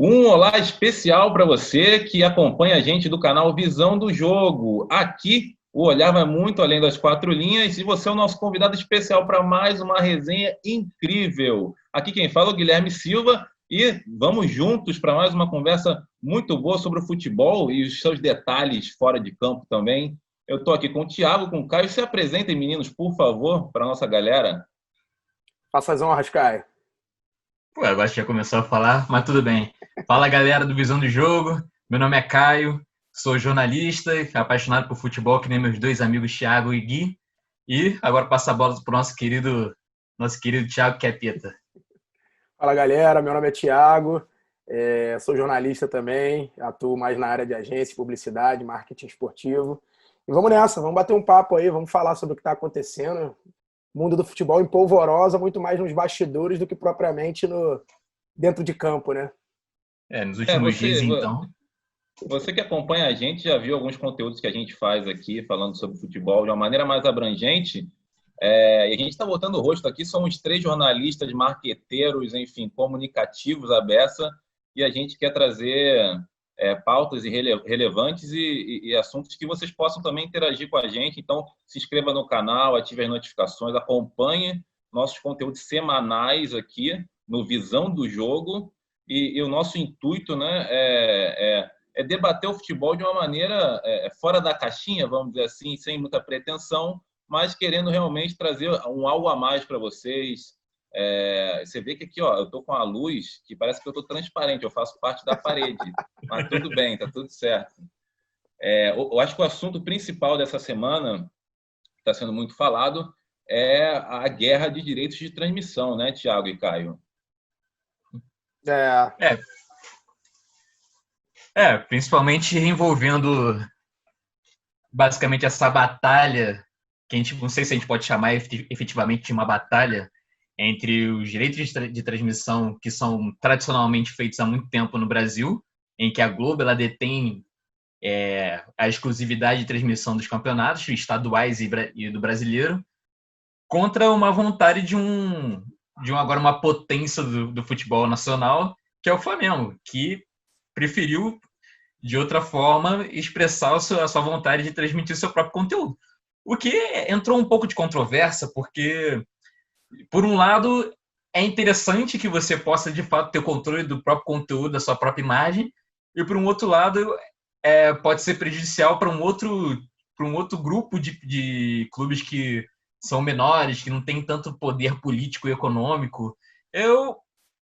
Um olá especial para você que acompanha a gente do canal Visão do Jogo. Aqui o olhar vai muito além das quatro linhas e você é o nosso convidado especial para mais uma resenha incrível. Aqui quem fala é o Guilherme Silva e vamos juntos para mais uma conversa muito boa sobre o futebol e os seus detalhes fora de campo também. Eu estou aqui com o Thiago, com o Caio. Se apresentem, meninos, por favor, para a nossa galera. Faça as honras, Caio. Pô, agora já começou a falar, mas tudo bem. Fala, galera do Visão do Jogo. Meu nome é Caio, sou jornalista, apaixonado por futebol, que nem meus dois amigos Thiago e Gui. E agora passa a bola para o nosso querido Thiago Capeta. Fala, galera. Meu nome é Thiago, sou jornalista também, atuo mais na área de agência, publicidade, marketing esportivo. E vamos nessa, vamos bater um papo aí, vamos falar sobre o que está acontecendo. O mundo do futebol em polvorosa, muito mais nos bastidores do que propriamente dentro de campo, né? Nos últimos dias, então. Você que acompanha a gente já viu alguns conteúdos que a gente faz aqui falando sobre futebol de uma maneira mais abrangente. E a gente está botando o rosto aqui, somos três jornalistas, marqueteiros, enfim, comunicativos à beça, e a gente quer trazer pautas relevantes e assuntos que vocês possam também interagir com a gente. Então, se inscreva no canal, ative as notificações, acompanhe nossos conteúdos semanais aqui no Visão do Jogo. E o nosso intuito, né, é debater o futebol de uma maneira fora da caixinha, vamos dizer assim, sem muita pretensão, mas querendo realmente trazer um algo a mais para vocês. Você vê que aqui, ó, eu estou com a luz que parece que eu estou transparente, eu faço parte da parede, mas tudo bem, está tudo certo. Eu acho que o assunto principal dessa semana, que está sendo muito falado, é a guerra de direitos de transmissão, né, Thiago e Caio? Principalmente envolvendo basicamente essa batalha, que a gente não sei se a gente pode chamar efetivamente de uma batalha, entre os direitos de transmissão que são tradicionalmente feitos há muito tempo no Brasil, em que a Globo ela detém a exclusividade de transmissão dos campeonatos estaduais e do brasileiro, contra uma vontade de agora uma potência do futebol nacional, que é o Flamengo, que preferiu, de outra forma, expressar a sua vontade de transmitir o seu próprio conteúdo. O que entrou um pouco de controvérsia, porque, por um lado, é interessante que você possa, de fato, ter o controle do próprio conteúdo, da sua própria imagem, e, por um outro lado, pode ser prejudicial para um outro grupo de clubes que são menores, que não têm tanto poder político e econômico. Eu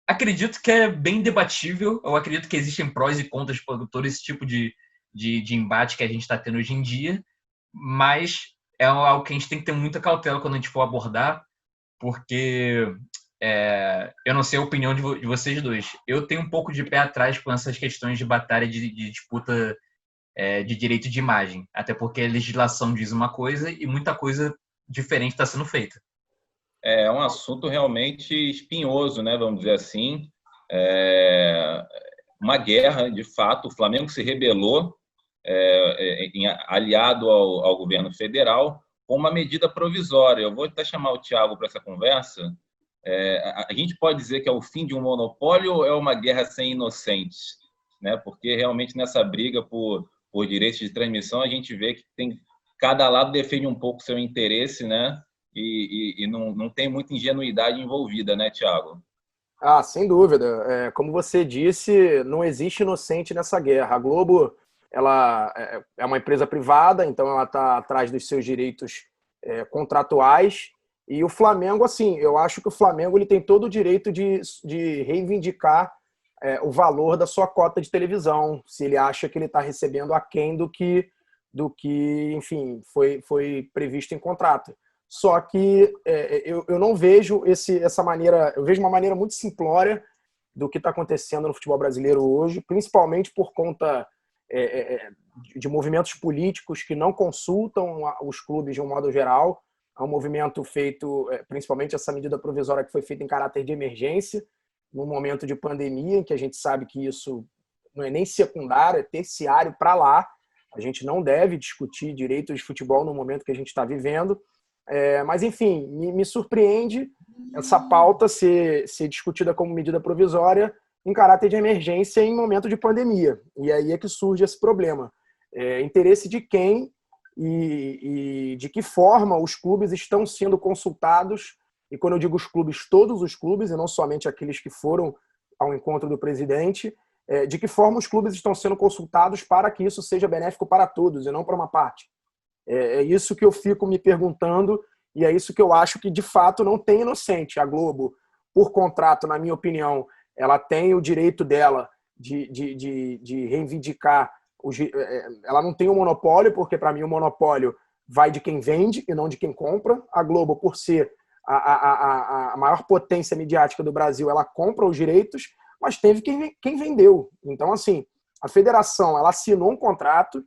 acredito que é bem debatível, eu acredito que existem prós e contras para todo esse tipo de embate que a gente está tendo hoje em dia, mas é algo que a gente tem que ter muita cautela quando a gente for abordar, porque eu não sei a opinião de vocês dois. Eu tenho um pouco de pé atrás com essas questões de batalha de disputa de direito de imagem, até porque a legislação diz uma coisa e muita coisa diferente está sendo feita. É um assunto realmente espinhoso, né? Vamos dizer assim. Uma guerra, de fato. O Flamengo se rebelou, aliado ao governo federal, com uma medida provisória. Eu vou até chamar o Thiago para essa conversa. A gente pode dizer que é o fim de um monopólio ou é uma guerra sem inocentes? Né? Porque realmente nessa briga por direitos de transmissão, a gente vê que cada lado defende um pouco seu interesse, né? E não tem muita ingenuidade envolvida, né, Thiago? Sem dúvida. Como você disse, não existe inocente nessa guerra. A Globo, ela é uma empresa privada, então ela está atrás dos seus direitos contratuais. E o Flamengo, assim, eu acho que o Flamengo ele tem todo o direito de reivindicar o valor da sua cota de televisão, se ele acha que ele está recebendo aquém do que enfim, foi previsto em contrato. Só que eu não vejo essa maneira, eu vejo uma maneira muito simplória do que está acontecendo no futebol brasileiro hoje, principalmente por conta de movimentos políticos que não consultam os clubes de um modo geral. É um movimento feito, principalmente essa medida provisória que foi feita em caráter de emergência, num momento de pandemia, em que a gente sabe que isso não é nem secundário, é terciário para lá. A gente não deve discutir direitos de futebol no momento que a gente está vivendo. Mas, enfim, me surpreende essa pauta ser discutida como medida provisória em caráter de emergência em momento de pandemia. E aí é que surge esse problema. Interesse de quem e de que forma os clubes estão sendo consultados, e quando eu digo os clubes, todos os clubes, e não somente aqueles que foram ao encontro do presidente, de que forma os clubes estão sendo consultados para que isso seja benéfico para todos e não para uma parte. É isso que eu fico me perguntando e é isso que eu acho que, de fato, não tem inocente. A Globo, por contrato, na minha opinião, ela tem o direito dela de reivindicar. Ela não tem um monopólio, porque, para mim, o monopólio vai de quem vende e não de quem compra. A Globo, por ser a maior potência midiática do Brasil, ela compra os direitos, mas teve quem vendeu. Então, assim, a federação ela assinou um contrato,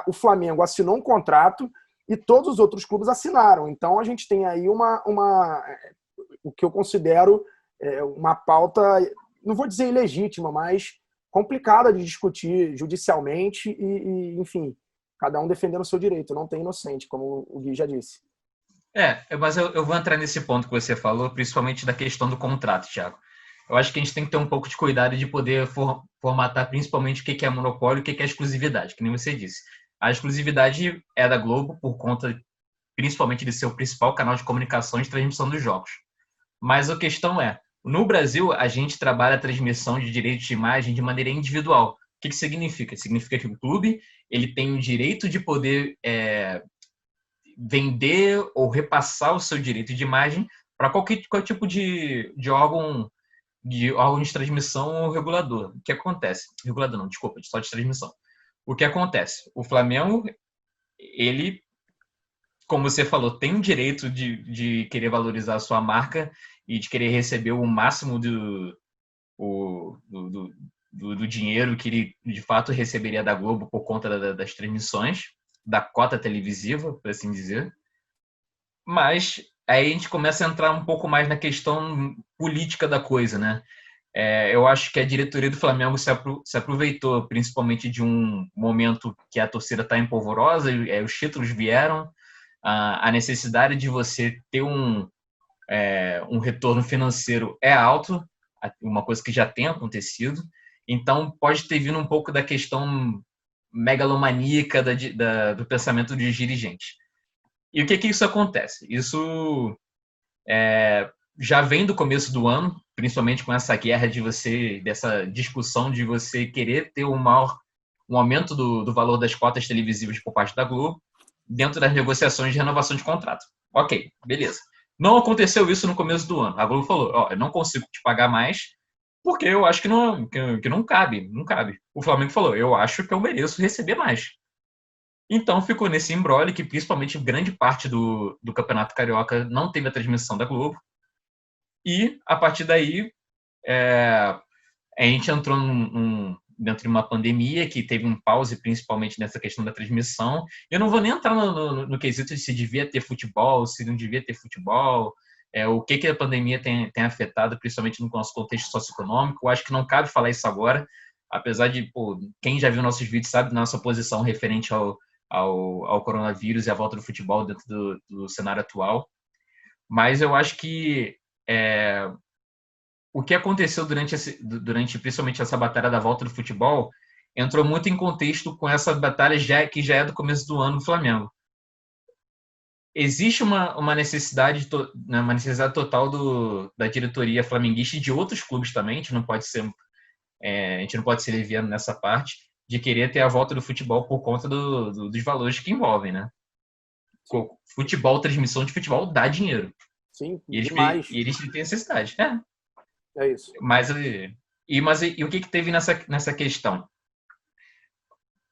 o Flamengo assinou um contrato e todos os outros clubes assinaram. Então, a gente tem aí o que eu considero uma pauta, não vou dizer ilegítima, mas complicada de discutir judicialmente e, enfim, cada um defendendo o seu direito. Não tem inocente, como o Gui já disse. Mas eu vou entrar nesse ponto que você falou, principalmente da questão do contrato, Thiago. Eu acho que a gente tem que ter um pouco de cuidado de poder formatar principalmente o que é monopólio e o que é exclusividade, que nem você disse. A exclusividade é da Globo por conta, principalmente, de ser o principal canal de comunicação e de transmissão dos jogos. Mas a questão é, no Brasil, a gente trabalha a transmissão de direitos de imagem de maneira individual. O que significa? Significa que o clube ele tem o direito de poder vender ou repassar o seu direito de imagem para qualquer tipo de órgão de transmissão ou regulador. O que acontece? Regulador não, desculpa, só de transmissão. O que acontece? O Flamengo, ele, como você falou, tem o direito de querer valorizar a sua marca e de querer receber o máximo do dinheiro que ele, de fato, receberia da Globo por conta das transmissões, da cota televisiva, por assim dizer. Mas aí a gente começa a entrar um pouco mais na questão política da coisa, né? Eu acho que a diretoria do Flamengo se aproveitou principalmente de um momento que a torcida está empolvorosa, os títulos vieram, a necessidade de você ter um retorno financeiro é alto, uma coisa que já tem acontecido, então pode ter vindo um pouco da questão megalomaníaca do pensamento dos dirigentes. E o que isso acontece? Isso já vem do começo do ano, principalmente com essa guerra dessa discussão de você querer ter um aumento do valor das cotas televisivas por parte da Globo, dentro das negociações de renovação de contrato. Ok, beleza. Não aconteceu isso no começo do ano. A Globo falou, eu não consigo te pagar mais, porque eu acho que não cabe. O Flamengo falou, eu acho que eu mereço receber mais. Então ficou nesse imbróglio que principalmente grande parte do Campeonato Carioca não teve a transmissão da Globo. E, a partir daí, a gente entrou dentro de uma pandemia que teve um pause, principalmente nessa questão da transmissão. Eu não vou nem entrar no quesito de se devia ter futebol, se não devia ter futebol, o que a pandemia tem afetado, principalmente no nosso contexto socioeconômico. Eu acho que não cabe falar isso agora, apesar de, quem já viu nossos vídeos sabe da nossa posição referente ao coronavírus e à volta do futebol dentro do cenário atual. Mas eu acho que o que aconteceu durante principalmente essa batalha da volta do futebol entrou muito em contexto com essa batalha que já é do começo do ano do Flamengo. Existe uma necessidade total da diretoria flamenguista e de outros clubes também, a gente não pode ser leviano nessa parte, de querer ter a volta do futebol por conta dos valores que envolvem, né? Futebol, transmissão de futebol dá dinheiro. Sim, e demais. Eles têm necessidade. É isso. Mas o que teve nessa questão?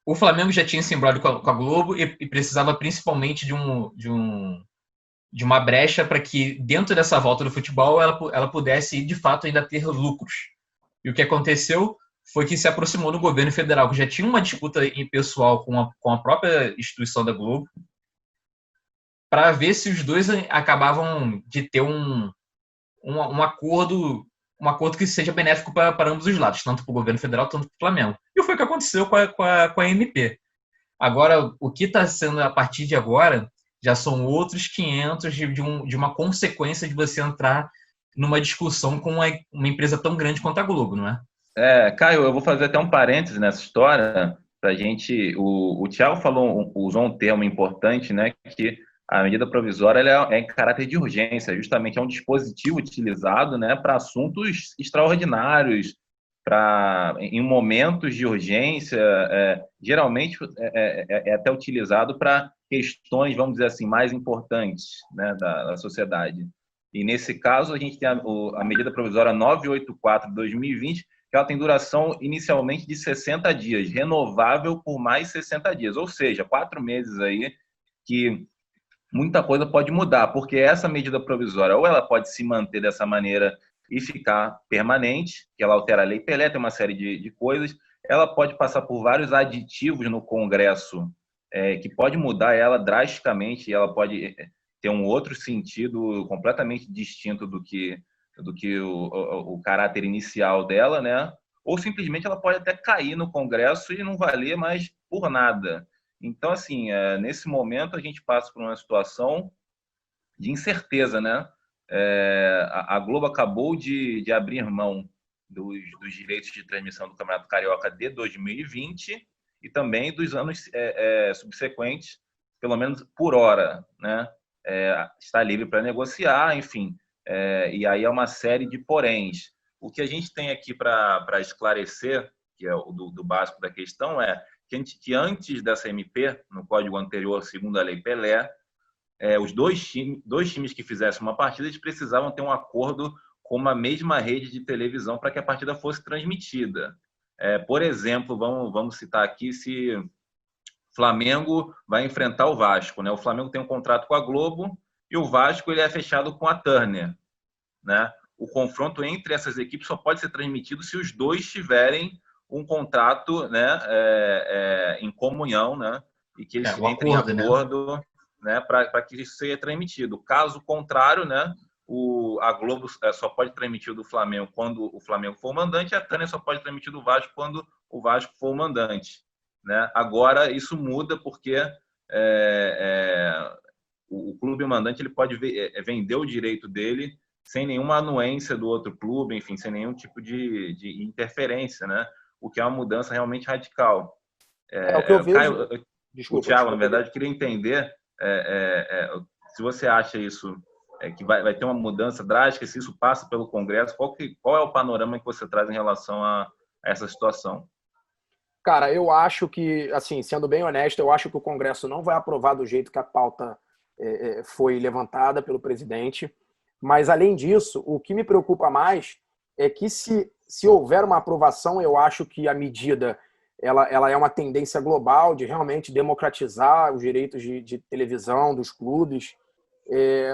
O Flamengo já tinha esse imbróglio com a Globo e precisava principalmente de uma brecha para que, dentro dessa volta do futebol, ela pudesse, de fato, ainda ter lucros. E o que aconteceu foi que se aproximou do governo federal, que já tinha uma disputa pessoal com a própria instituição da Globo, para ver se os dois acabavam de ter um acordo que seja benéfico para ambos os lados, tanto para o governo federal, tanto para o Flamengo. E foi o que aconteceu com a MP. Agora, o que está sendo a partir de agora já são outros 500 de uma consequência de você entrar numa discussão com uma empresa tão grande quanto a Globo, não é? Caio, eu vou fazer até um parêntese nessa história para a gente. O Thiago usou um termo importante, né? Que a medida provisória ela é em caráter de urgência, justamente é um dispositivo utilizado, né, para assuntos extraordinários, em momentos de urgência, geralmente é até utilizado para questões, vamos dizer assim, mais importantes, né, da sociedade. E nesse caso, a gente tem a medida provisória 984 de 2020, que ela tem duração inicialmente de 60 dias, renovável por mais 60 dias, ou seja, 4 meses aí que muita coisa pode mudar, porque essa medida provisória ou ela pode se manter dessa maneira e ficar permanente, que ela altera a Lei Pelé, tem uma série de coisas, ela pode passar por vários aditivos no Congresso, que pode mudar ela drasticamente, e ela pode ter um outro sentido completamente distinto do que o caráter inicial dela, né? Ou simplesmente ela pode até cair no Congresso e não valer mais por nada. Então, assim, nesse momento a gente passa por uma situação de incerteza, né? A Globo acabou de abrir mão dos direitos de transmissão do Campeonato Carioca de 2020 e também dos anos subsequentes, pelo menos por hora, né? Está livre para negociar, enfim. E aí é uma série de poréns. O que a gente tem aqui para esclarecer, que é o do básico da questão, que antes dessa MP, no código anterior, segundo a Lei Pelé, os dois times que fizessem uma partida, eles precisavam ter um acordo com uma mesma rede de televisão para que a partida fosse transmitida. Por exemplo, vamos citar aqui se Flamengo vai enfrentar o Vasco, né? O Flamengo tem um contrato com a Globo e o Vasco ele é fechado com a Turner, né? O confronto entre essas equipes só pode ser transmitido se os dois tiverem um contrato, né, em comunhão, né, e que eles entrem em acordo, né, para que isso seja transmitido. Caso contrário, né, a Globo só pode transmitir do Flamengo quando o Flamengo for o mandante, e a Tânia só pode transmitir do Vasco quando o Vasco for o mandante, né? Agora isso muda porque o clube mandante ele pode vender o direito dele sem nenhuma anuência do outro clube, enfim, sem nenhum tipo de interferência, né? O que é uma mudança realmente radical. O que eu vejo... Caio, desculpa, Thiago, na verdade, eu queria entender se você acha isso, que vai ter uma mudança drástica, se isso passa pelo Congresso, qual é o panorama que você traz em relação a essa situação? Cara, eu acho que, assim, sendo bem honesto, eu acho que o Congresso não vai aprovar do jeito que a pauta foi levantada pelo presidente. Mas, além disso, o que me preocupa mais é que se houver uma aprovação, eu acho que a medida ela é uma tendência global de realmente democratizar os direitos de televisão dos clubes.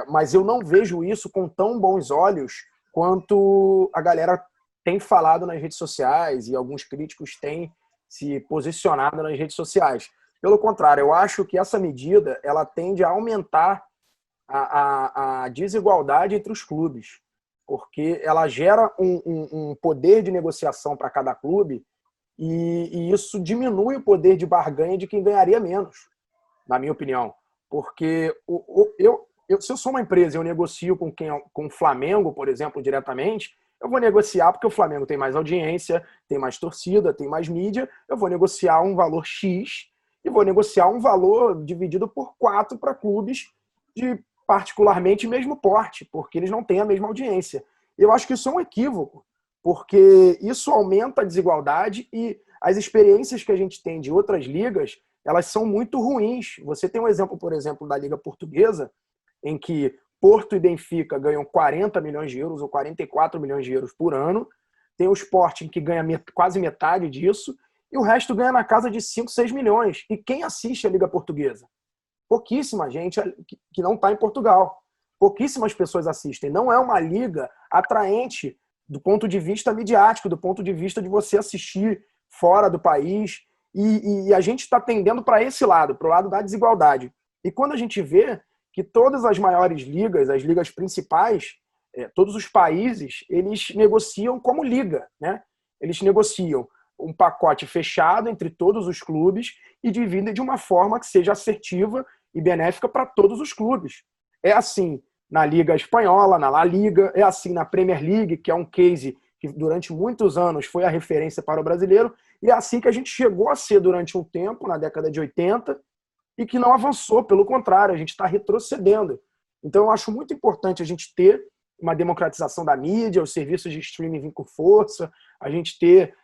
Mas eu não vejo isso com tão bons olhos quanto a galera tem falado nas redes sociais e alguns críticos têm se posicionado nas redes sociais. Pelo contrário, eu acho que essa medida ela tende a aumentar a desigualdade entre os clubes, porque ela gera um poder de negociação para cada clube e isso diminui o poder de barganha de quem ganharia menos, na minha opinião. Porque se eu sou uma empresa e eu negocio com o Flamengo, por exemplo, diretamente, eu vou negociar porque o Flamengo tem mais audiência, tem mais torcida, tem mais mídia, eu vou negociar um valor X e vou negociar um valor dividido por 4 para clubes de particularmente mesmo porte, porque eles não têm a mesma audiência. Eu acho que isso é um equívoco, porque isso aumenta a desigualdade e as experiências que a gente tem de outras ligas, elas são muito ruins. Você tem um exemplo, por exemplo, da Liga Portuguesa, em que Porto e Benfica ganham 40 milhões de euros ou 44 milhões de euros por ano, tem o Sporting que ganha quase metade disso, e o resto ganha na casa de 5, 6 milhões. E quem assiste a Liga Portuguesa? Pouquíssima gente que não está em Portugal. Pouquíssimas pessoas assistem. Não é uma liga atraente do ponto de vista midiático, do ponto de vista de você assistir fora do país. E a gente está tendendo para esse lado, para o lado da desigualdade. E quando a gente vê que todas as maiores ligas, as ligas principais, todos os países, eles negociam como liga, né? Eles negociam um pacote fechado entre todos os clubes e dividem de uma forma que seja assertiva e benéfica para todos os clubes. É assim na Liga Espanhola, na La Liga, é assim na Premier League, que é um case que durante muitos anos foi a referência para o brasileiro, e é assim que a gente chegou a ser durante um tempo, na década de 80, e que não avançou, pelo contrário, a gente está retrocedendo. Então eu acho muito importante a gente ter uma democratização da mídia, os serviços de streaming vir com força, a gente ter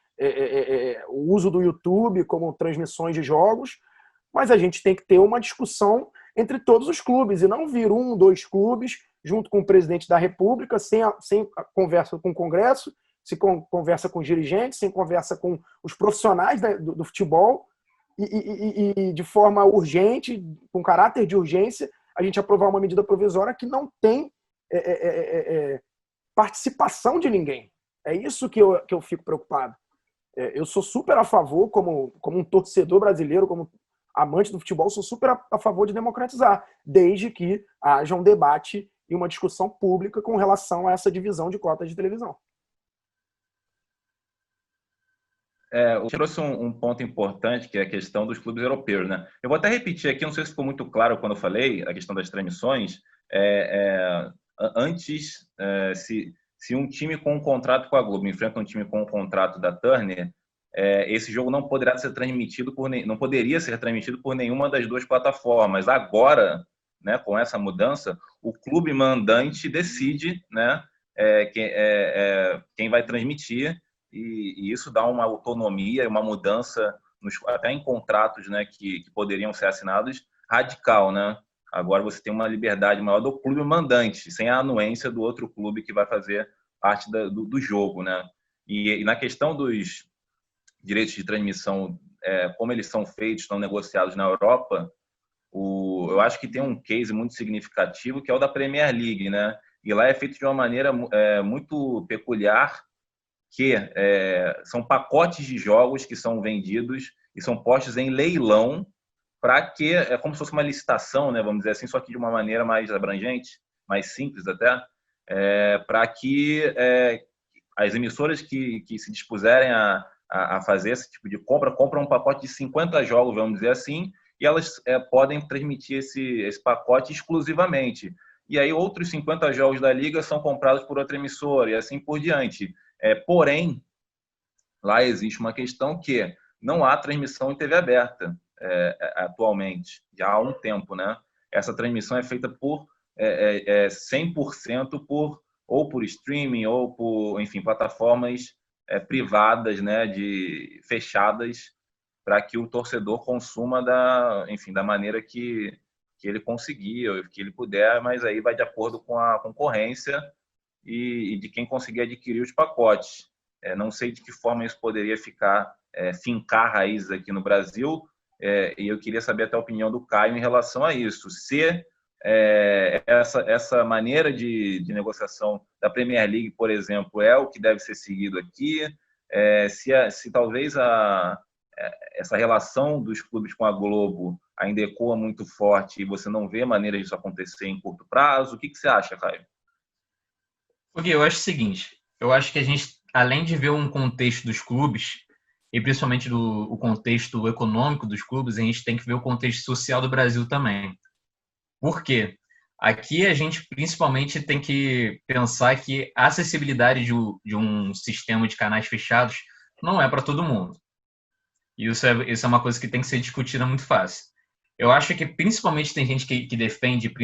o uso do YouTube como transmissões de jogos, mas a gente tem que ter uma discussão entre todos os clubes, e não vir 1, 2 clubes, junto com o presidente da República, sem conversa com o Congresso, sem conversa com os dirigentes, sem conversa com os profissionais do futebol, e de forma urgente, com caráter de urgência, a gente aprovar uma medida provisória que não tem participação de ninguém. É isso que eu fico preocupado. Eu sou super a favor, como um torcedor brasileiro, como amante do futebol, sou super a favor de democratizar, desde que haja um debate e uma discussão pública com relação a essa divisão de cotas de televisão. Eu trouxe um ponto importante, que é a questão dos clubes europeus, né? Eu vou até repetir aqui, não sei se ficou muito claro quando eu falei, a questão das transmissões. Antes, se um time com um contrato com a Globo enfrenta um time com um contrato da Turner, esse jogo não poderia ser transmitido por nenhuma das duas plataformas. Agora, né, com essa mudança, o clube mandante decide, né, quem vai transmitir, e isso dá uma autonomia, uma mudança até em contratos, né, que poderiam ser assinados, radical, né? Agora você tem uma liberdade maior do clube mandante, sem a anuência do outro clube que vai fazer parte do jogo, né? E na questão dos direitos de transmissão, como eles são feitos, estão negociados na Europa, eu acho que tem um case muito significativo, que é o da Premier League, né? E lá é feito de uma maneira muito peculiar, que são pacotes de jogos que são vendidos e são postos em leilão, para que é como se fosse uma licitação, né, vamos dizer assim, só que de uma maneira mais abrangente, mais simples até, para que as emissoras que se dispuserem a fazer esse tipo de compram um pacote de 50 jogos, vamos dizer assim, e elas podem transmitir esse pacote exclusivamente. E aí outros 50 jogos da Liga são comprados por outra emissora, e assim por diante. Porém, lá existe uma questão que não há transmissão em TV aberta atualmente, já há um tempo, né? Essa transmissão é feita por 100% ou por streaming ou por, enfim, plataformas privadas, né, fechadas, para que o torcedor consuma da maneira que ele conseguir, ou que ele puder, mas aí vai de acordo com a concorrência e de quem conseguir adquirir os pacotes. Não sei de que forma isso poderia fincar raízes aqui no Brasil, e eu queria saber até a opinião do Caio em relação a isso. Se essa maneira de negociação da Premier League, por exemplo, é o que deve ser seguido aqui, se talvez essa relação dos clubes com a Globo ainda ecoa muito forte e você não vê maneira disso acontecer em curto prazo. O que você acha, Caio? Porque eu acho o seguinte, eu acho que a gente, além de ver um contexto dos clubes, e principalmente o contexto econômico dos clubes, a gente tem que ver o contexto social do Brasil também. Por quê? Aqui a gente principalmente tem que pensar que a acessibilidade de um sistema de canais fechados não é para todo mundo. E isso é uma coisa que tem que ser discutida muito fácil. Eu acho que principalmente tem gente que defende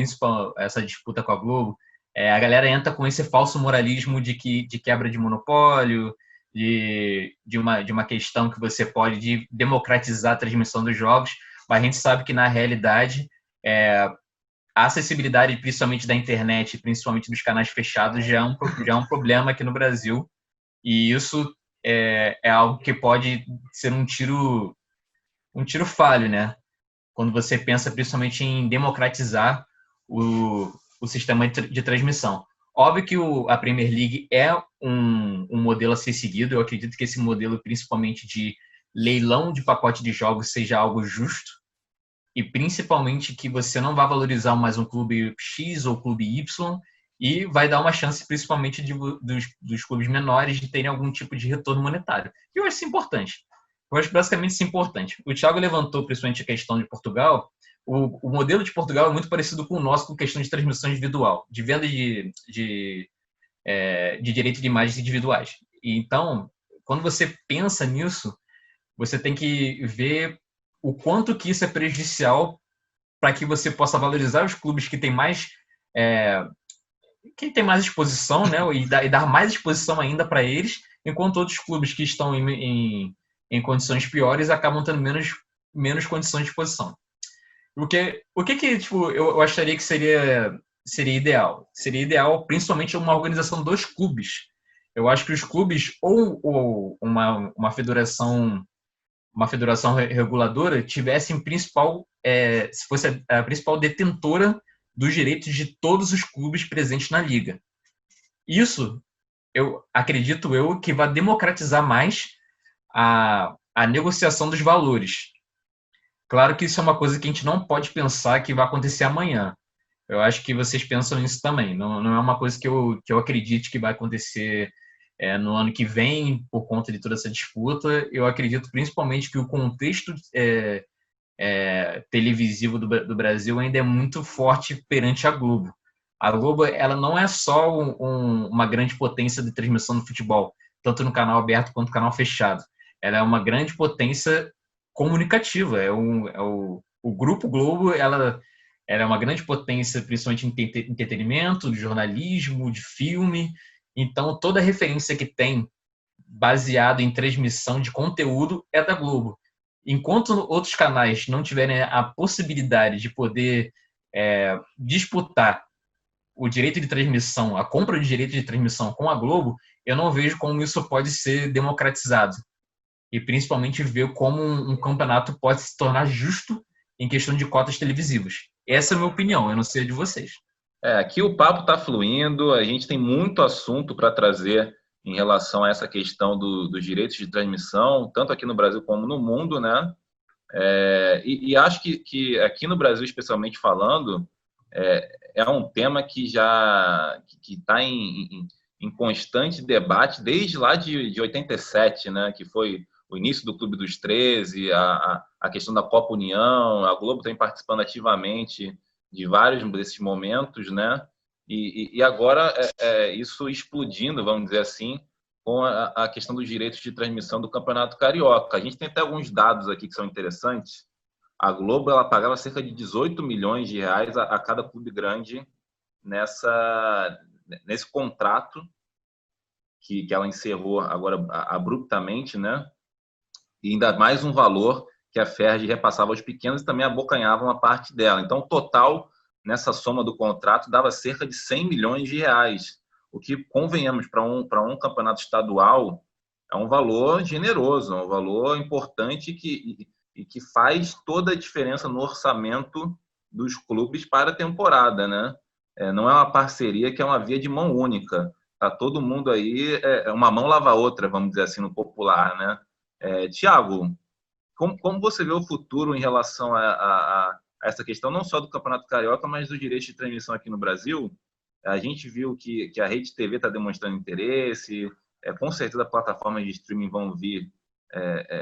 essa disputa com a Globo. A galera entra com esse falso moralismo de quebra de monopólio, de uma questão que você pode democratizar a transmissão dos jogos, mas a gente sabe que, na realidade, a acessibilidade, principalmente da internet, principalmente dos canais fechados, já é um problema aqui no Brasil, e isso é algo que pode ser um tiro falho, né? Quando você pensa principalmente em democratizar o sistema de transmissão. Óbvio que a Premier League é um modelo a ser seguido. Eu acredito que esse modelo, principalmente de leilão de pacote de jogos, seja algo justo, e principalmente que você não vai valorizar mais um clube X ou clube Y, e vai dar uma chance principalmente dos clubes menores de terem algum tipo de retorno monetário. E eu acho isso importante. Eu acho basicamente isso importante. O Thiago levantou principalmente a questão de Portugal, o modelo de Portugal é muito parecido com o nosso, com questão de transmissão individual, de venda de direito de imagens individuais. E, então, quando você pensa nisso, você tem que ver o quanto que isso é prejudicial para que você possa valorizar os clubes que têm mais exposição, né, e dar mais exposição ainda para eles, enquanto outros clubes que estão em condições piores acabam tendo menos condições de exposição. O que tipo, eu acharia que seria ideal? Seria ideal, principalmente, uma organização dos clubes. Eu acho que os clubes ou uma federação reguladora tivessem se fosse a principal detentora dos direitos de todos os clubes presentes na liga. Isso, acredito que vai democratizar mais a negociação dos valores. Claro que isso é uma coisa que a gente não pode pensar que vai acontecer amanhã. Eu acho que vocês pensam nisso também. Não é uma coisa que eu acredite que vai acontecer no ano que vem, por conta de toda essa disputa. Eu acredito principalmente que o contexto televisivo do Brasil ainda é muito forte perante a Globo. A Globo, ela não é só uma grande potência de transmissão do futebol, tanto no canal aberto quanto no canal fechado. Ela é uma grande potência comunicativa. O Grupo Globo, ela é uma grande potência, principalmente em entretenimento, de jornalismo, de filme. Então, toda referência que tem baseado em transmissão de conteúdo é da Globo. Enquanto outros canais não tiverem a possibilidade de poder disputar o direito de transmissão, a compra de direito de transmissão com a Globo, eu não vejo como isso pode ser democratizado. E principalmente ver como um campeonato pode se tornar justo em questão de cotas televisivas. Essa é a minha opinião, eu não sei a de vocês. Aqui o papo está fluindo, a gente tem muito assunto para trazer em relação a essa questão dos direitos de transmissão, tanto aqui no Brasil como no mundo, né? E acho que aqui no Brasil, especialmente falando, é um tema que já está em constante debate desde lá de 87, né? Que foi o início do Clube dos 13, a questão da Copa União, a Globo tem participando ativamente de vários desses momentos, né? E agora isso explodindo, vamos dizer assim, com a questão dos direitos de transmissão do Campeonato Carioca. A gente tem até alguns dados aqui que são interessantes. A Globo, ela pagava cerca de 18 milhões de reais a cada clube grande nesse contrato que ela encerrou agora abruptamente, né? E ainda mais um valor que a Ferdi repassava aos pequenos e também abocanhava uma parte dela. Então, o total, nessa soma do contrato, dava cerca de 100 milhões de reais. O que, convenhamos, para um campeonato estadual, é um valor generoso, é um valor importante que faz toda a diferença no orçamento dos clubes para a temporada, né? Não é uma parceria que é uma via de mão única. Tá todo mundo aí, uma mão lava a outra, vamos dizer assim, no popular, né? Tiago, como você vê o futuro em relação a essa questão, não só do Campeonato Carioca, mas dos direitos de transmissão aqui no Brasil? A gente viu que a Rede TV está demonstrando interesse, com certeza plataformas de streaming vão vir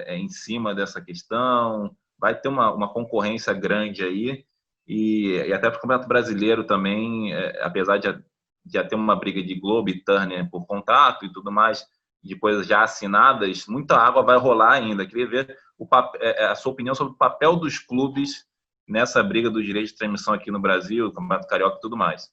em cima dessa questão, vai ter uma concorrência grande aí, e até para o Campeonato Brasileiro também, apesar de já ter uma briga de Globo e Turner por contato e tudo mais, de coisas já assinadas, muita água vai rolar ainda. Queria ver a sua opinião sobre o papel dos clubes nessa briga do direito de transmissão aqui no Brasil, Campeonato Carioca e tudo mais.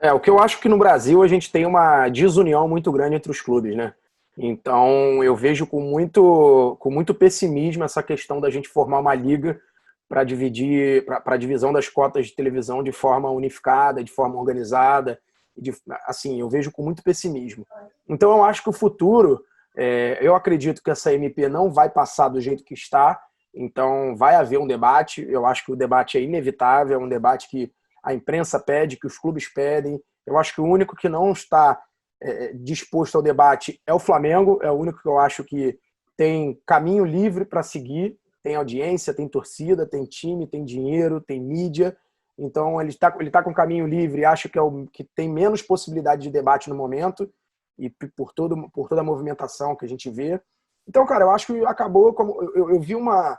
O que eu acho que no Brasil a gente tem uma desunião muito grande entre os clubes, né? Então eu vejo com muito pessimismo essa questão da gente formar uma liga para a divisão das cotas de televisão de forma unificada, de forma organizada. Assim, eu vejo com muito pessimismo. Então eu acho que o futuro, eu acredito que essa MP não vai passar do jeito que está, então vai haver um debate. Eu acho que o debate é inevitável, é um debate que a imprensa pede, que os clubes pedem. Eu acho que o único que não está disposto ao debate é o Flamengo, é o único que eu acho que tem caminho livre para seguir, tem audiência, tem torcida, tem time, tem dinheiro, tem mídia. Então ele tá com caminho livre, acho que é o que tem menos possibilidade de debate no momento, e por toda a movimentação que a gente vê. Então, cara, eu acho que acabou como eu vi uma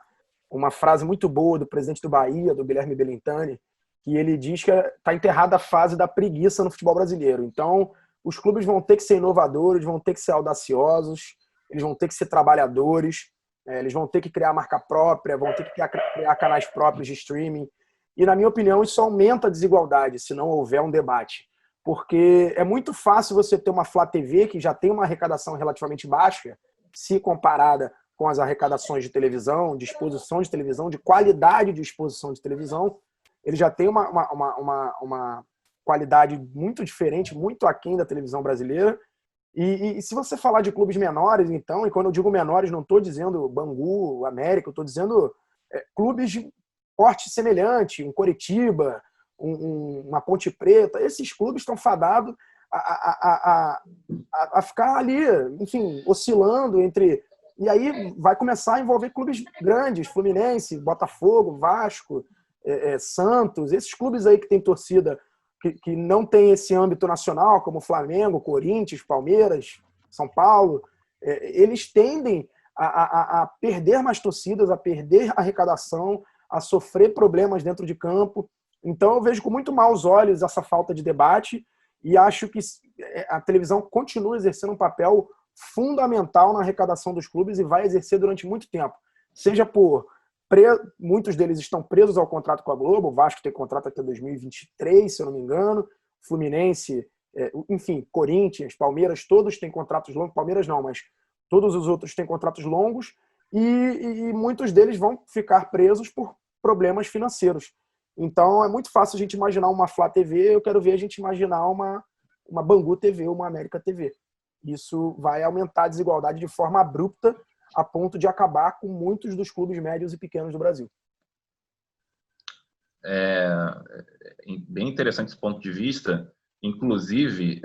uma frase muito boa do presidente do Bahia, do Guilherme Belintani, que ele diz que está enterrada a fase da preguiça no futebol brasileiro. Então, os clubes vão ter que ser inovadores, vão ter que ser audaciosos, eles vão ter que ser trabalhadores, eles vão ter que criar marca própria, vão ter que criar canais próprios de streaming. E, na minha opinião, isso aumenta a desigualdade, se não houver um debate. Porque é muito fácil você ter uma Flá TV, que já tem uma arrecadação relativamente baixa, se comparada com as arrecadações de televisão, de exposição de televisão, de qualidade de exposição de televisão. Ele já tem uma qualidade muito diferente, muito aquém da televisão brasileira. E se você falar de clubes menores, então, e quando eu digo menores, não estou dizendo Bangu, América, eu estou dizendo clubes de porte semelhante, um Coritiba, uma Ponte Preta. Esses clubes estão fadados a ficar ali, enfim, oscilando entre... E aí vai começar a envolver clubes grandes, Fluminense, Botafogo, Vasco, Santos, esses clubes aí que tem torcida que não tem esse âmbito nacional, como Flamengo, Corinthians, Palmeiras, São Paulo, eles tendem a perder mais torcidas, a perder arrecadação, a sofrer problemas dentro de campo. Então eu vejo com muito maus olhos essa falta de debate e acho que a televisão continua exercendo um papel fundamental na arrecadação dos clubes e vai exercer durante muito tempo. Seja por... Muitos deles estão presos ao contrato com a Globo, o Vasco tem contrato até 2023, se eu não me engano, Fluminense, enfim, Corinthians, Palmeiras, todos têm contratos longos, Palmeiras não, mas todos os outros têm contratos longos e muitos deles vão ficar presos por problemas financeiros. Então é muito fácil a gente imaginar uma Flá TV, eu quero ver a gente imaginar uma Bangu TV, uma América TV. Isso vai aumentar a desigualdade de forma abrupta, a ponto de acabar com muitos dos clubes médios e pequenos do Brasil. Bem interessante esse ponto de vista. Inclusive,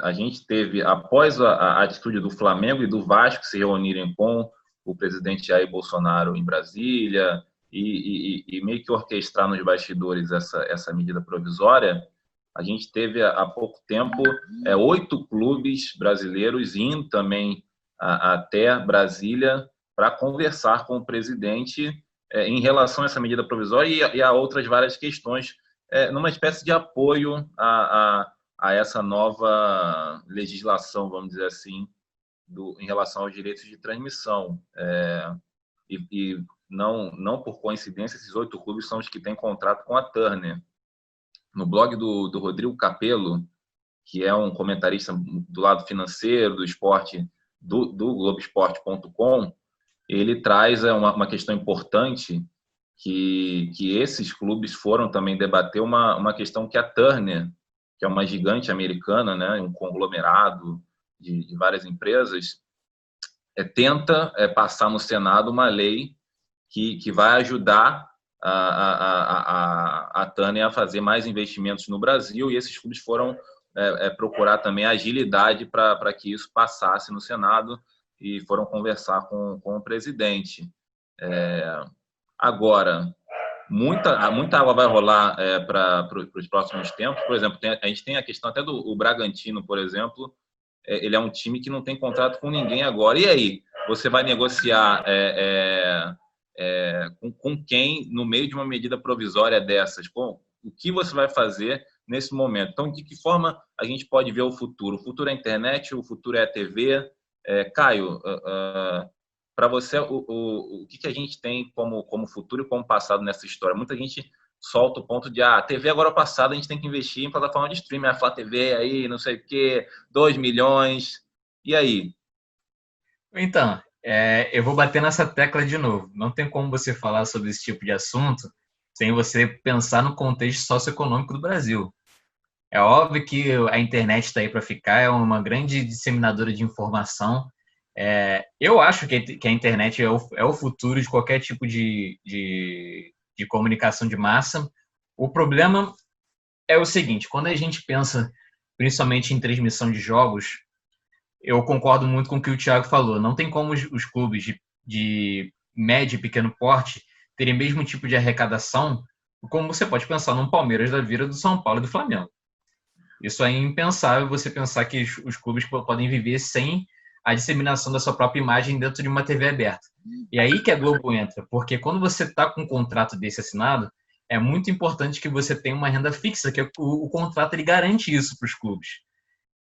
a gente teve, após a atitude do Flamengo e do Vasco se reunirem com o presidente Jair Bolsonaro em Brasília e meio que orquestrar nos bastidores essa medida provisória, a gente teve há pouco tempo 8 clubes brasileiros indo também até Brasília para conversar com o presidente em relação a essa medida provisória e a outras várias questões, numa espécie de apoio a essa nova legislação, vamos dizer assim, em relação aos direitos de transmissão. E não por coincidência, esses 8 clubes são os que têm contrato com a Turner. No blog do Rodrigo Capello, que é um comentarista do lado financeiro, do esporte, do Globoesporte.com, ele traz uma questão importante que esses clubes foram também debater uma questão que a Turner, que é uma gigante americana, né, um conglomerado de várias empresas, tenta passar no Senado uma lei que vai ajudar a Turner a fazer mais investimentos no Brasil, e esses clubes foram procurar também agilidade para que isso passasse no Senado e foram conversar com o presidente. Agora, muita água vai rolar para os próximos tempos. Por exemplo, a gente tem a questão até do Bragantino, por exemplo. Ele é um time que não tem contrato com ninguém agora. E aí? Você vai negociar com quem no meio de uma medida provisória dessas? Bom, o que você vai fazer nesse momento? Então, de que forma a gente pode ver o futuro? O futuro é a internet, o futuro é a TV. Caio, para você, o que a gente tem como futuro e como passado nessa história? Muita gente solta o ponto de a TV agora é passado, a gente tem que investir em plataforma de streaming, a Flá TV aí, não sei o quê, 2 milhões. E aí? Então, eu vou bater nessa tecla de novo. Não tem como você falar sobre esse tipo de assunto sem você pensar no contexto socioeconômico do Brasil. É óbvio que a internet está aí para ficar, é uma grande disseminadora de informação. Eu acho que a internet é o futuro de qualquer tipo de comunicação de massa. O problema é o seguinte, quando a gente pensa principalmente em transmissão de jogos, eu concordo muito com o que o Thiago falou. Não tem como os clubes de médio e pequeno porte terem o mesmo tipo de arrecadação como você pode pensar num Palmeiras da vida, do São Paulo e do Flamengo. Isso é impensável você pensar que os clubes podem viver sem a disseminação da sua própria imagem dentro de uma TV aberta. E aí que a Globo entra, porque quando você está com um contrato desse assinado, é muito importante que você tenha uma renda fixa, que o contrato ele garante isso para os clubes.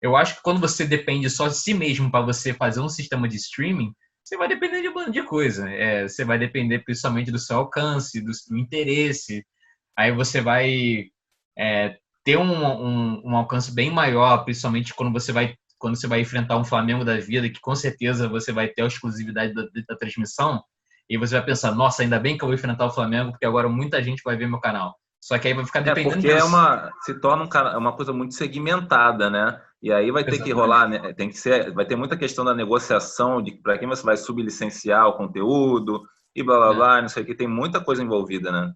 Eu acho que quando você depende só de si mesmo para você fazer um sistema de streaming, você vai depender de um monte de coisa. Você vai depender principalmente do seu alcance, do interesse. Aí você vai ter um alcance bem maior, principalmente quando você vai enfrentar um Flamengo da vida, que com certeza você vai ter a exclusividade da transmissão, e você vai pensar, nossa, ainda bem que eu vou enfrentar o Flamengo, porque agora muita gente vai ver meu canal. Só que aí vai ficar dependendo porque disso. se torna uma coisa muito segmentada, né? E aí vai ter Exatamente. que rolar, né? Vai ter muita questão da negociação de para quem você vai sublicenciar o conteúdo e blá blá blá, não sei o que, tem muita coisa envolvida, né?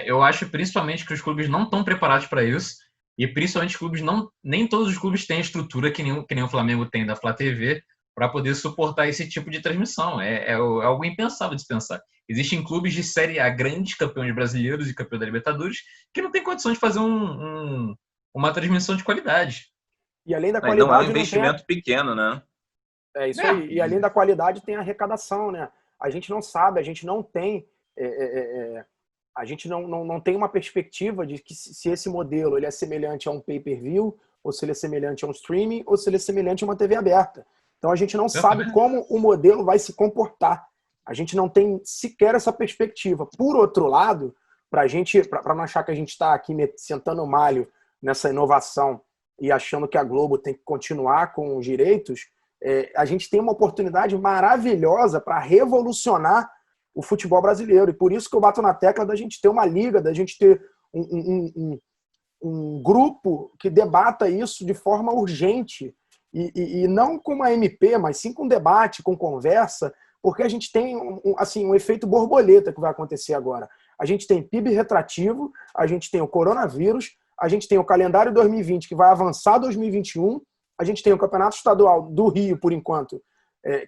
Eu acho principalmente que os clubes não estão preparados para isso, e principalmente os clubes nem todos os clubes têm a estrutura que nem o Flamengo tem da Flá TV para poder suportar esse tipo de transmissão. É algo impensável de se pensar. Existem clubes de Série A, grandes campeões brasileiros e campeões da Libertadores, que não têm condições de fazer uma transmissão de qualidade. E além da Não é qualidade, um investimento pequeno, né? É isso aí. E além da qualidade, tem a arrecadação, né? A gente não sabe, a gente não tem a gente não tem uma perspectiva de que se esse modelo ele é semelhante a um pay-per-view, ou se ele é semelhante a um streaming, ou se ele é semelhante a uma TV aberta. Então a gente não sabe como o modelo vai se comportar. A gente não tem sequer essa perspectiva. Por outro lado, para não achar que a gente está aqui sentando malho nessa inovação e achando que a Globo tem que continuar com os direitos, a gente tem uma oportunidade maravilhosa para revolucionar o futebol brasileiro. E por isso que eu bato na tecla da gente ter uma liga, da gente ter um grupo que debata isso de forma urgente. E não com uma MP, mas sim com debate, com conversa, porque a gente tem um efeito borboleta que vai acontecer agora. A gente tem PIB retrativo, a gente tem o coronavírus, a gente tem o calendário 2020 que vai avançar 2021, a gente tem o Campeonato Estadual do Rio, por enquanto,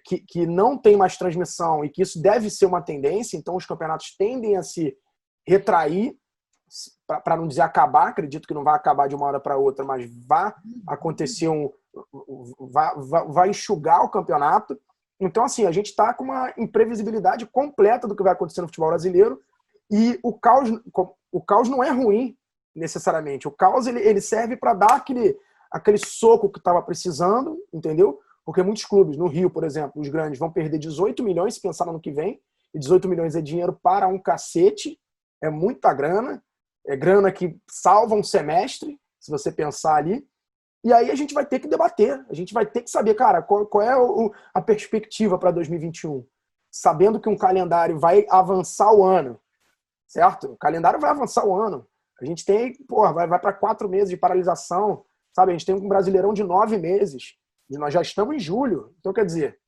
que não tem mais transmissão e que isso deve ser uma tendência, então os campeonatos tendem a se retrair, para não dizer acabar, acredito que não vai acabar de uma hora para outra, mas vai acontecer vai enxugar o campeonato. Então, assim, a gente está com uma imprevisibilidade completa do que vai acontecer no futebol brasileiro e o caos não é ruim, necessariamente. O caos ele serve para dar aquele soco que estava precisando, entendeu? Porque muitos clubes, no Rio, por exemplo, os grandes, vão perder 18 milhões se pensar no ano que vem, e 18 milhões é dinheiro para um cacete, é muita grana, é grana que salva um semestre, se você pensar ali. E aí a gente vai ter que debater, a gente vai ter que saber, cara, qual é a perspectiva para 2021, sabendo que um calendário vai avançar o ano, certo? O calendário vai avançar o ano. A gente tem, vai para 4 meses de paralisação, sabe? A gente tem um Brasileirão de 9 meses, e nós já estamos em julho. Então, quer dizer,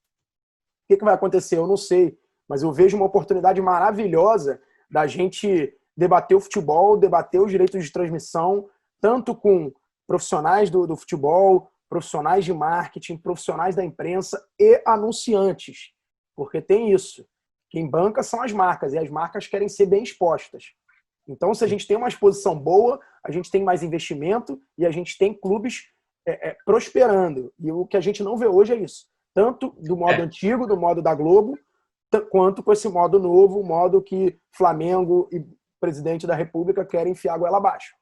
o que vai acontecer? Eu não sei, mas eu vejo uma oportunidade maravilhosa da gente debater o futebol, debater os direitos de transmissão, tanto com profissionais do futebol, profissionais de marketing, profissionais da imprensa e anunciantes. Porque tem isso. Quem banca são as marcas, e as marcas querem ser bem expostas. Então, se a gente tem uma exposição boa, a gente tem mais investimento e a gente tem clubes prosperando. E o que a gente não vê hoje é isso. Tanto do modo antigo, do modo da Globo, quanto com esse modo novo, o modo que Flamengo e presidente da República querem enfiar a goela abaixo.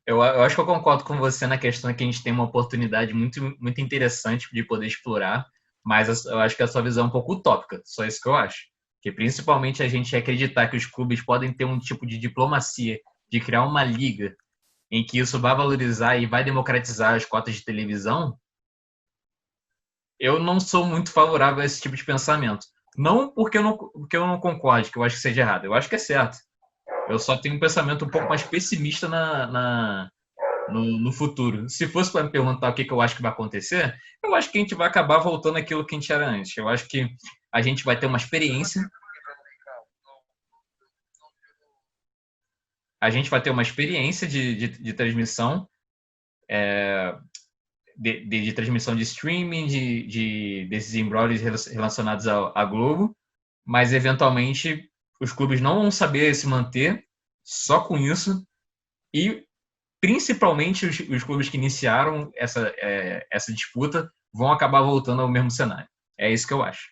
Eu acho que eu concordo com você na questão de que a gente tem uma oportunidade muito, muito interessante de poder explorar, mas eu acho que a sua visão é um pouco utópica, só isso que eu acho. Que principalmente a gente acreditar que os clubes podem ter um tipo de diplomacia, de criar uma liga em que isso vai valorizar e vai democratizar as cotas de televisão, eu não sou muito favorável a esse tipo de pensamento. Não porque eu não concorde, que eu acho que seja errado. Eu acho que é certo. Eu só tenho um pensamento um pouco mais pessimista no futuro. Se fosse para me perguntar o que eu acho que vai acontecer, eu acho que a gente vai acabar voltando àquilo que a gente era antes. Eu acho que a gente vai ter uma experiência. A gente vai ter uma experiência de transmissão, de transmissão de streaming, desses embrólios relacionados à Globo, mas eventualmente os clubes não vão saber se manter só com isso, e principalmente os clubes que iniciaram essa disputa vão acabar voltando ao mesmo cenário. É isso que eu acho.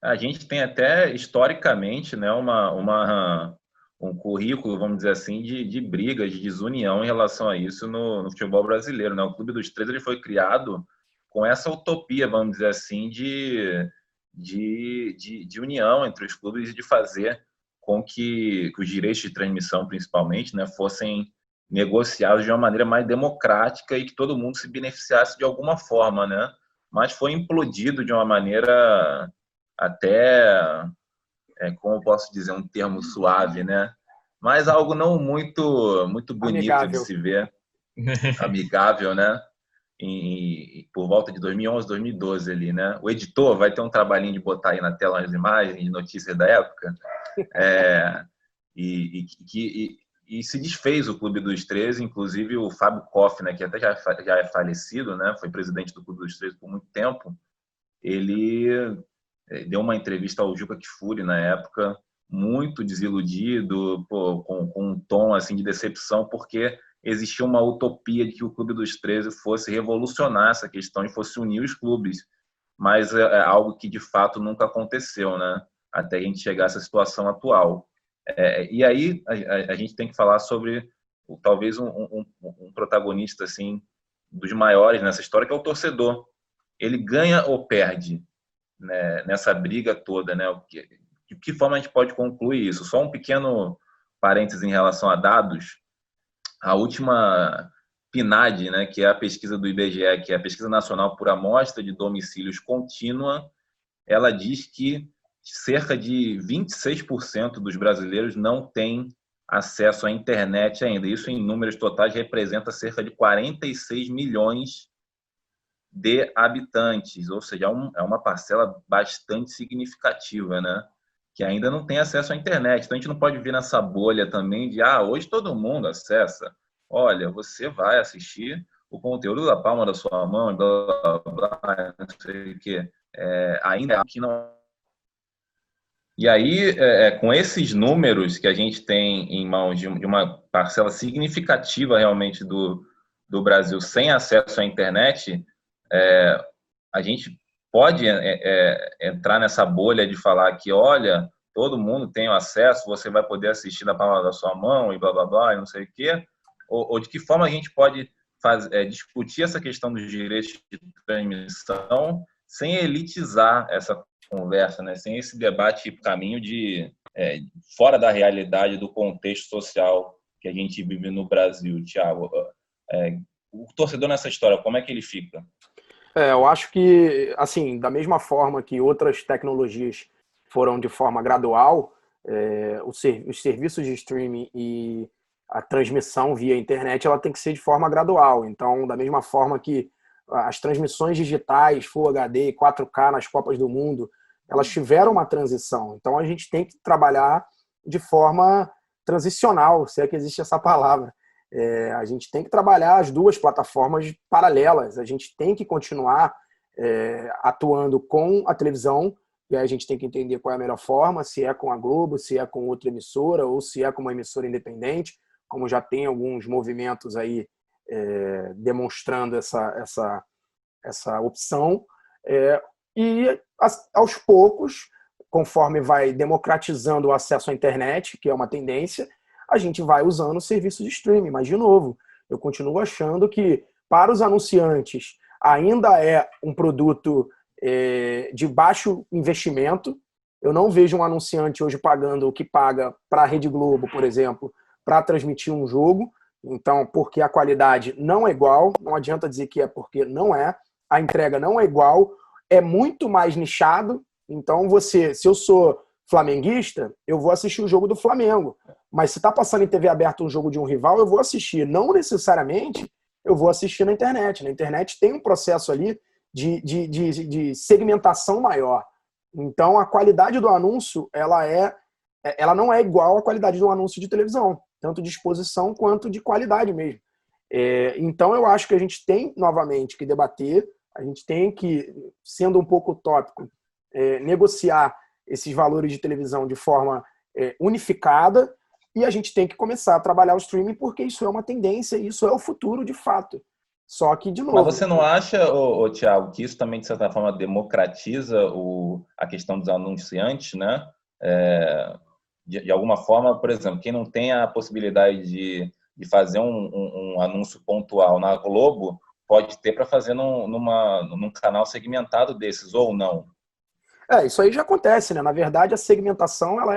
A gente tem até, historicamente, né, um currículo, vamos dizer assim, de brigas, de desunião em relação a isso no futebol brasileiro, né? O Clube dos 13 ele foi criado com essa utopia, vamos dizer assim, de união entre os clubes e de fazer com que os direitos de transmissão, principalmente, né, fossem negociados de uma maneira mais democrática e que todo mundo se beneficiasse de alguma forma, né? Mas foi implodido de uma maneira até, como eu posso dizer, um termo suave, né? Mas algo não muito bonito Amigável. de se ver, amigável, né? Por volta de 2011, 2012 ali, né? O editor vai ter um trabalhinho de botar aí na tela as imagens de notícias da época, e se desfez o Clube dos 13, inclusive o Fábio Koff, né, que até já é falecido, né? Foi presidente do Clube dos 13 por muito tempo. Ele deu uma entrevista ao Juca Kfouri na época, muito desiludido, com um tom assim de decepção, porque existia uma utopia de que o Clube dos 13 fosse revolucionar essa questão e fosse unir os clubes, mas é algo que de fato nunca aconteceu, né? Até a gente chegar a essa situação atual. E aí a gente tem que falar sobre talvez um protagonista assim dos maiores nessa história, que é o torcedor. Ele ganha ou perde, né, nessa briga toda, né? De que forma a gente pode concluir isso? Só um pequeno parênteses em relação a dados. A última PNAD, né, que é a pesquisa do IBGE, que é a Pesquisa Nacional por Amostra de Domicílios Contínua, ela diz que cerca de 26% dos brasileiros não têm acesso à internet ainda. Isso, em números totais, representa cerca de 46 milhões de habitantes, ou seja, é uma parcela bastante significativa, né? Que ainda não tem acesso à internet. Então, a gente não pode vir nessa bolha também de, hoje todo mundo acessa. Olha, você vai assistir o conteúdo da palma da sua mão, blá, blá, blá, não sei o quê. Ainda aqui não. E aí, com esses números que a gente tem em mãos de uma parcela significativa realmente do Brasil sem acesso à internet, a gente pode entrar nessa bolha de falar que, olha, todo mundo tem acesso, você vai poder assistir na palma da sua mão e blá, blá, blá, e não sei o quê, ou de que forma a gente pode discutir essa questão dos direitos de transmissão sem elitizar essa conversa, né? Sem esse debate caminho fora da realidade do contexto social que a gente vive no Brasil. Thiago, o torcedor nessa história, como é que ele fica? Eu acho que, assim, da mesma forma que outras tecnologias foram de forma gradual, os serviços de streaming e a transmissão via internet, ela tem que ser de forma gradual. Então, da mesma forma que as transmissões digitais, Full HD, 4K nas Copas do Mundo, elas tiveram uma transição. Então, a gente tem que trabalhar de forma transicional, se é que existe essa palavra. A gente tem que trabalhar as duas plataformas paralelas. A gente tem que continuar atuando com a televisão, e aí a gente tem que entender qual é a melhor forma, se é com a Globo, se é com outra emissora, ou se é com uma emissora independente, como já tem alguns movimentos aí demonstrando essa opção. E aos poucos, conforme vai democratizando o acesso à internet, que é uma tendência, a gente vai usando o serviço de streaming. Mas, de novo, eu continuo achando que, para os anunciantes, ainda é um produto de baixo investimento. Eu não vejo um anunciante hoje pagando o que paga para a Rede Globo, por exemplo, para transmitir um jogo. Então, porque a qualidade não é igual, não adianta dizer que é porque não é, a entrega não é igual, é muito mais nichado. Então, se eu sou flamenguista, eu vou assistir o jogo do Flamengo. Mas se está passando em TV aberta um jogo de um rival, eu vou assistir. Não necessariamente eu vou assistir na internet. Na internet tem um processo ali de segmentação maior. Então, a qualidade do anúncio ela não é igual à qualidade do anúncio de televisão, tanto de exposição quanto de qualidade mesmo. Então, eu acho que a gente tem, novamente, que debater, a gente tem que, sendo um pouco utópico, negociar esses valores de televisão de forma unificada, e a gente tem que começar a trabalhar o streaming, porque isso é uma tendência e isso é o futuro de fato. Só que, de Mas novo... você não acha, Thiago, que isso também, de certa forma, democratiza a questão dos anunciantes, né? De alguma forma, por exemplo, quem não tem a possibilidade de fazer um anúncio pontual na Globo, pode ter para fazer num canal segmentado desses, ou não? Isso aí já acontece, né? Na verdade, a segmentação ela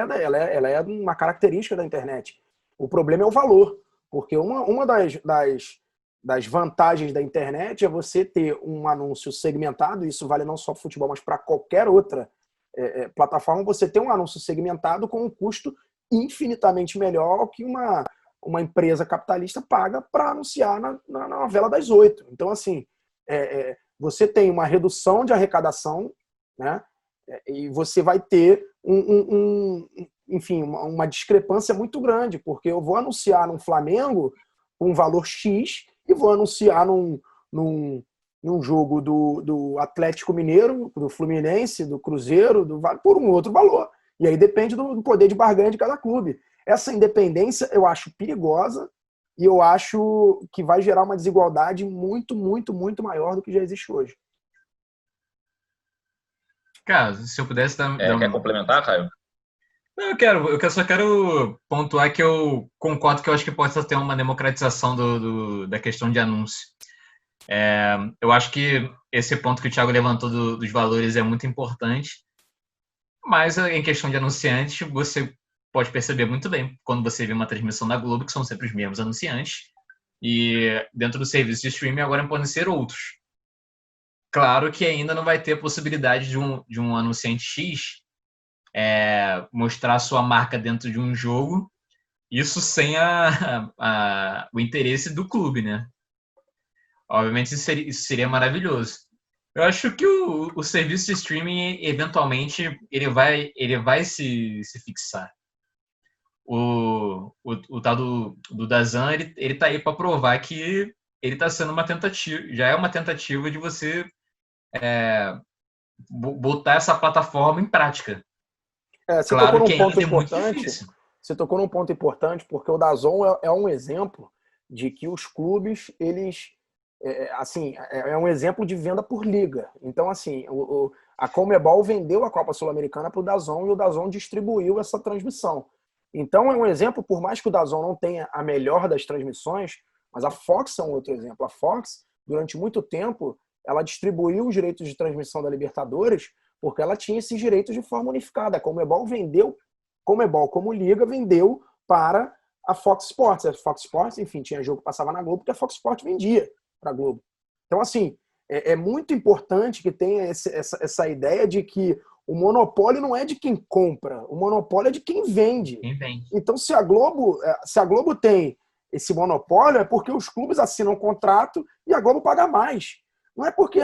é uma característica da internet. O problema é o valor, porque uma das vantagens da internet é você ter um anúncio segmentado, isso vale não só para futebol, mas para qualquer outra plataforma, você ter um anúncio segmentado com um custo infinitamente melhor que uma empresa capitalista paga para anunciar na novela das 8. Então, assim, você tem uma redução de arrecadação, né? E você vai ter enfim, uma discrepância muito grande, porque eu vou anunciar num Flamengo um valor X e vou anunciar num jogo do Atlético Mineiro, do Fluminense, do Cruzeiro, por um outro valor. E aí depende do poder de barganha de cada clube. Essa independência eu acho perigosa e eu acho que vai gerar uma desigualdade muito, muito, muito maior do que já existe hoje. Cara, se eu pudesse dar Quer complementar, Caio? Não, eu só quero pontuar que eu concordo que eu acho que pode ter uma democratização da questão de anúncio. Eu acho que esse ponto que o Thiago levantou dos valores é muito importante, mas em questão de anunciantes, você pode perceber muito bem quando você vê uma transmissão da Globo, que são sempre os mesmos anunciantes, e dentro do serviço de streaming agora podem ser outros. Claro que ainda não vai ter a possibilidade de um anunciante X mostrar sua marca dentro de um jogo, isso sem o interesse do clube, né? Obviamente isso seria maravilhoso. Eu acho que o serviço de streaming, eventualmente, ele vai se fixar. O tal do Dazan, ele tá aí para provar que ele está sendo uma tentativa, já é uma tentativa de você botar essa plataforma em prática. Você tocou Claro que num ponto ainda é muito importante. difícil. Você tocou num ponto importante, porque o DAZN é um exemplo de que os clubes, eles, assim, é um exemplo de venda por liga. Então, assim, a Conmebol vendeu a Copa Sul-Americana para o DAZN e o DAZN distribuiu essa transmissão. Então, é um exemplo, por mais que o DAZN não tenha a melhor das transmissões, mas a Fox é um outro exemplo. A Fox, durante muito tempo, ela distribuiu os direitos de transmissão da Libertadores porque ela tinha esses direitos de forma unificada. A Conmebol como liga, vendeu para a Fox Sports. A Fox Sports, enfim, tinha jogo que passava na Globo, porque a Fox Sports vendia para a Globo. Então, assim, é muito importante que tenha essa ideia de que o monopólio não é de quem compra, o monopólio é de quem vende. Então, se a Globo tem esse monopólio, é porque os clubes assinam um contrato e a Globo paga mais. Não é porque,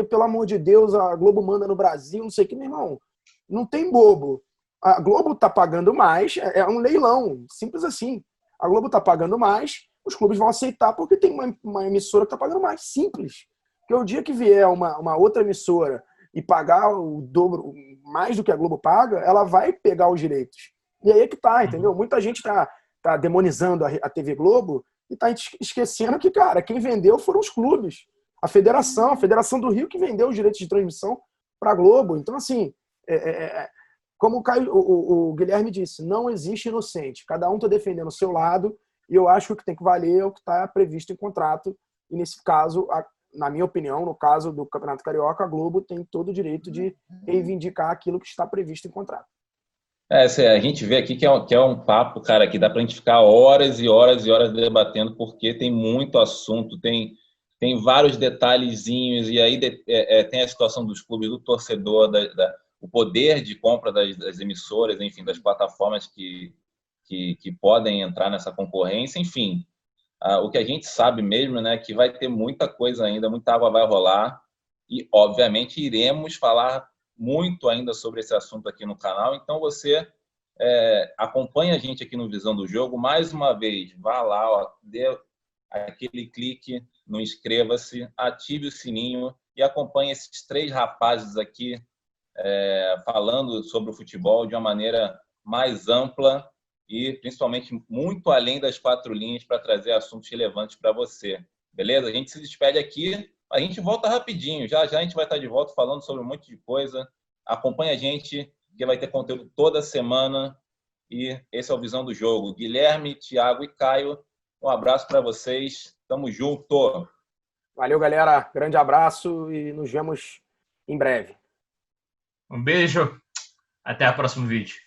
pelo amor de Deus, a Globo manda no Brasil, não sei o que, meu irmão. Não tem bobo. A Globo está pagando mais, é um leilão, simples assim. A Globo está pagando mais, os clubes vão aceitar porque tem uma emissora que está pagando mais, simples. Porque o dia que vier uma outra emissora e pagar o dobro, mais do que a Globo paga, ela vai pegar os direitos. E aí é que tá, entendeu? Muita gente tá demonizando a TV Globo e tá esquecendo que, cara, quem vendeu foram os clubes. A Federação do Rio que vendeu os direitos de transmissão para a Globo. Então, assim, como o Guilherme disse, não existe inocente. Cada um está defendendo o seu lado e eu acho que o que tem que valer é o que está previsto em contrato. E nesse caso, na minha opinião, no caso do Campeonato Carioca, a Globo tem todo o direito de reivindicar aquilo que está previsto em contrato. A gente vê aqui que é um papo, cara, que dá para a gente ficar horas e horas e horas debatendo, porque tem muito assunto, tem vários detalhezinhos, e aí tem a situação dos clubes, do torcedor, o poder de compra das emissoras, enfim, das plataformas que podem entrar nessa concorrência, enfim. O que a gente sabe mesmo, né, que vai ter muita coisa ainda, muita água vai rolar, e, obviamente, iremos falar muito ainda sobre esse assunto aqui no canal, então você acompanha a gente aqui no Visão do Jogo, mais uma vez, vá lá, ó, dê aquele clique no inscreva-se, ative o sininho e acompanhe esses três rapazes aqui falando sobre o futebol de uma maneira mais ampla e principalmente muito além das quatro linhas para trazer assuntos relevantes para você. Beleza? A gente se despede aqui. A gente volta rapidinho. Já já a gente vai estar de volta falando sobre um monte de coisa. Acompanha a gente, que vai ter conteúdo toda semana. E esse é o Visão do Jogo. Guilherme, Thiago e Caio, um abraço para vocês. Tamo junto. Valeu, galera. Grande abraço e nos vemos em breve. Um beijo. Até o próximo vídeo.